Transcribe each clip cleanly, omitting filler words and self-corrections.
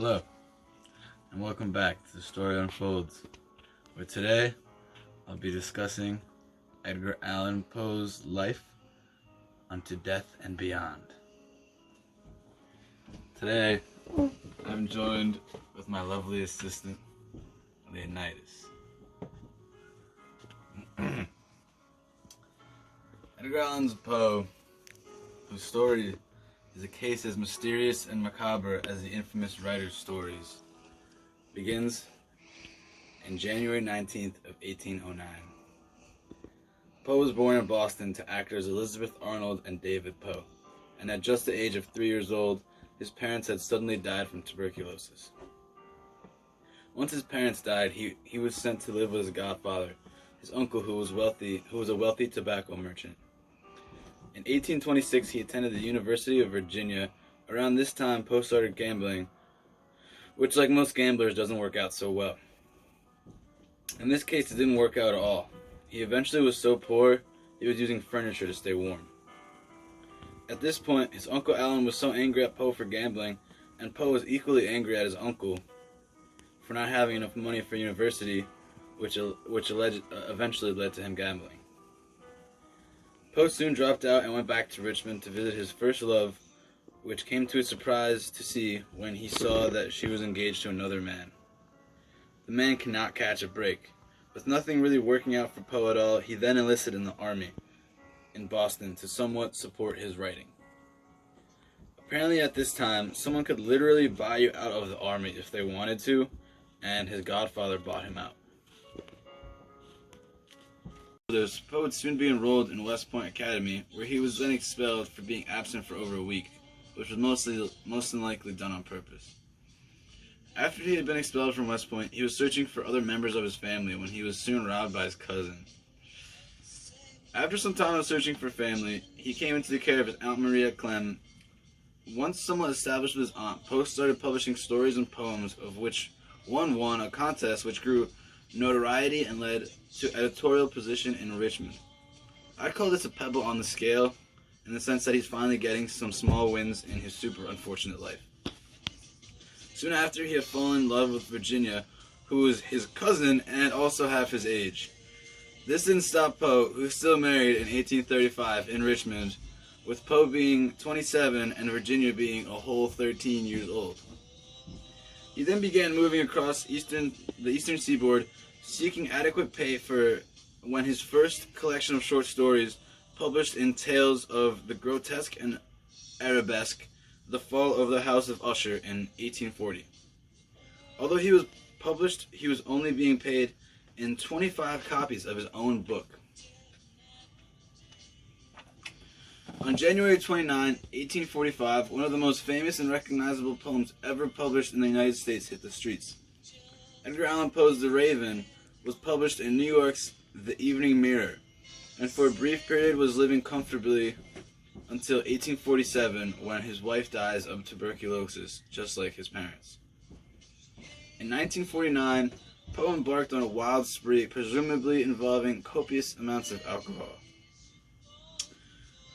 Hello, and welcome back to The Story Unfolds, where today I'll be discussing Edgar Allan Poe's life unto death and beyond. Today, I'm joined with my lovely assistant, Leonidas. Edgar Allan Poe, whose story is a case as mysterious and macabre as the infamous writer's stories, begins in January 19th of 1809. Poe was born in Boston to actors Elizabeth Arnold and David Poe, and at just the age of 3 years old, his parents had suddenly died from tuberculosis. Once his parents died, he was sent to live with his godfather, his uncle who was a wealthy tobacco merchant. In 1826, he attended the University of Virginia. Around this time, Poe started gambling, which, like most gamblers, doesn't work out so well. In this case, it didn't work out at all. He eventually was so poor, he was using furniture to stay warm. At this point, his Uncle Allan was so angry at Poe for gambling, and Poe was equally angry at his uncle for not having enough money for university, which eventually led to him gambling. Poe soon dropped out and went back to Richmond to visit his first love, which came to his surprise to see when he saw that she was engaged to another man. The man cannot catch a break. With nothing really working out for Poe at all, he then enlisted in the army in Boston to somewhat support his writing. Apparently at this time, someone could literally buy you out of the army if they wanted to, and his godfather bought him out. Poe would soon be enrolled in West Point Academy, where he was then expelled for being absent for over a week, which was most than likely done on purpose. After he had been expelled from West Point, he was searching for other members of his family when he was soon robbed by his cousin. After some time of searching for family, he came into the care of his Aunt Maria Clem. Once somewhat established with his aunt, Poe started publishing stories and poems, of which one won a contest which grew notoriety and led to editorial position in Richmond. I'd call this a pebble on the scale, in the sense that he's finally getting some small wins in his super unfortunate life. Soon after, he had fallen in love with Virginia, who was his cousin and also half his age. This didn't stop Poe, who was still married in 1835 in Richmond, with Poe being 27 and Virginia being a whole 13 years old. He then began moving across the eastern seaboard, seeking adequate pay for when his first collection of short stories, published in Tales of the Grotesque and Arabesque, The Fall of the House of Usher in 1840. Although he was published, he was only being paid in 25 copies of his own book. On January 29, 1845, one of the most famous and recognizable poems ever published in the United States hit the streets. Edgar Allan Poe's The Raven was published in New York's The Evening Mirror, and for a brief period was living comfortably until 1847, when his wife dies of tuberculosis, just like his parents. In 1949, Poe embarked on a wild spree, presumably involving copious amounts of alcohol.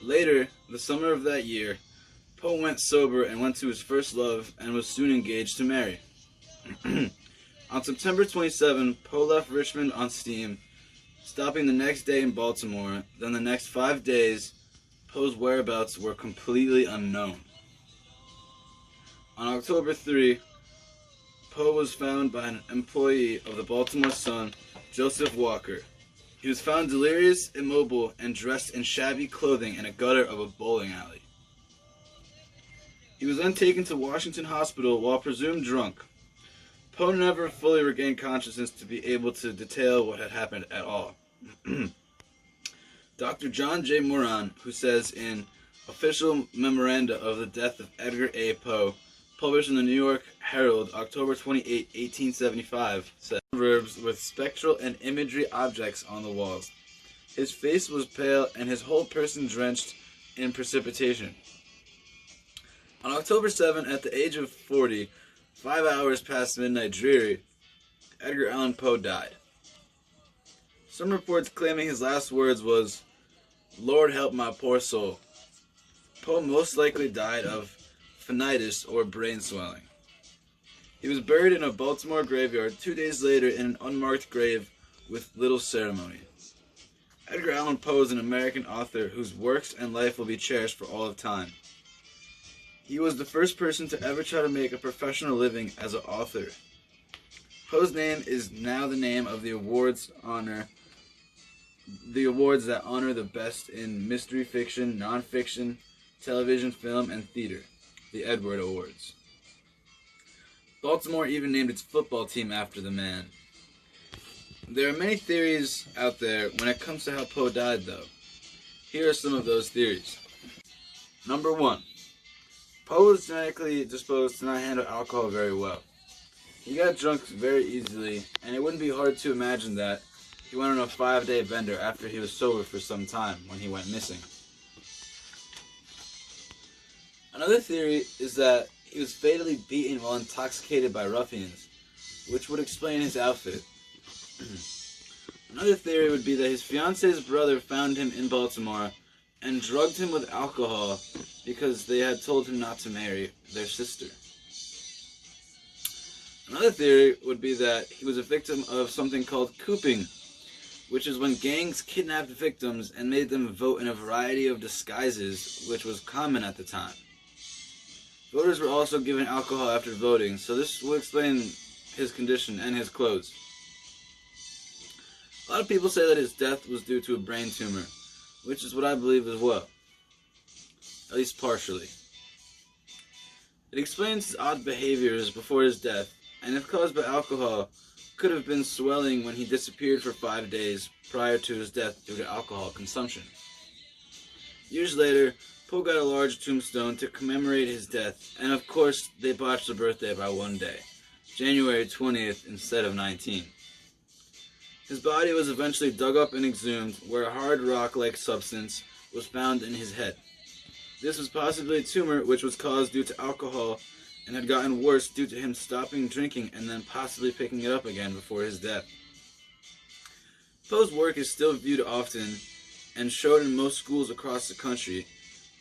Later, the summer of that year, Poe went sober and went to his first love and was soon engaged to marry. On September 27, Poe left Richmond on steam, stopping the next day in Baltimore. Then the next 5 days, Poe's whereabouts were completely unknown. On October 3, Poe was found by an employee of the Baltimore Sun, Joseph Walker. He was found delirious, immobile, and dressed in shabby clothing in a gutter of a bowling alley. He was then taken to Washington Hospital while presumed drunk. Poe never fully regained consciousness to be able to detail what had happened at all. Dr. John J. Moran, who says in Official Memoranda of the Death of Edgar A. Poe, published in the New York Herald, October 28, 1875, said, "Verbs with spectral and imagery objects on the walls. His face was pale and his whole person drenched in precipitation." On October 7, at the age of 40, 5 hours past midnight dreary, Edgar Allan Poe died. Some reports claiming his last words was, "Lord help my poor soul." Poe most likely died of phthisis or brain swelling. He was buried in a Baltimore graveyard 2 days later in an unmarked grave with little ceremony. Edgar Allan Poe is an American author whose works and life will be cherished for all of time. He was the first person to ever try to make a professional living as an author. Poe's name is now the name of the awards that honor the best in mystery fiction, nonfiction, television, film, and theater, the Edward Awards. Baltimore even named its football team after the man. There are many theories out there when it comes to how Poe died, though. Here are some of those theories. Number 1. Poe was genetically disposed to not handle alcohol very well. He got drunk very easily, and it wouldn't be hard to imagine that he went on a 5-day bender after he was sober for some time when he went missing. Another theory is that he was fatally beaten while intoxicated by ruffians, which would explain his outfit. Another theory would be that his fiance's brother found him in Baltimore and drugged him with alcohol because they had told him not to marry their sister. Another theory would be that he was a victim of something called cooping, which is when gangs kidnapped victims and made them vote in a variety of disguises, which was common at the time. Voters were also given alcohol after voting, so this will explain his condition and his clothes. A lot of people say that his death was due to a brain tumor, which is what I believe as well, at least partially. It explains his odd behaviors before his death, and if caused by alcohol, could have been swelling when he disappeared for 5 days prior to his death due to alcohol consumption. Years later, Poe got a large tombstone to commemorate his death, and of course, they botched the birthday by 1 day, January 20th instead of 19. His body was eventually dug up and exhumed, where a hard rock-like substance was found in his head. This was possibly a tumor which was caused due to alcohol and had gotten worse due to him stopping drinking and then possibly picking it up again before his death. Poe's work is still viewed often and showed in most schools across the country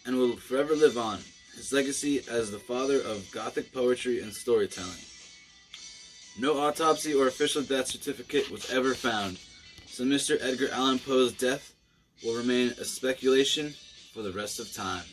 and will forever live on, his legacy as the father of Gothic poetry and storytelling. No autopsy or official death certificate was ever found, so Mr. Edgar Allan Poe's death will remain a speculation for the rest of time.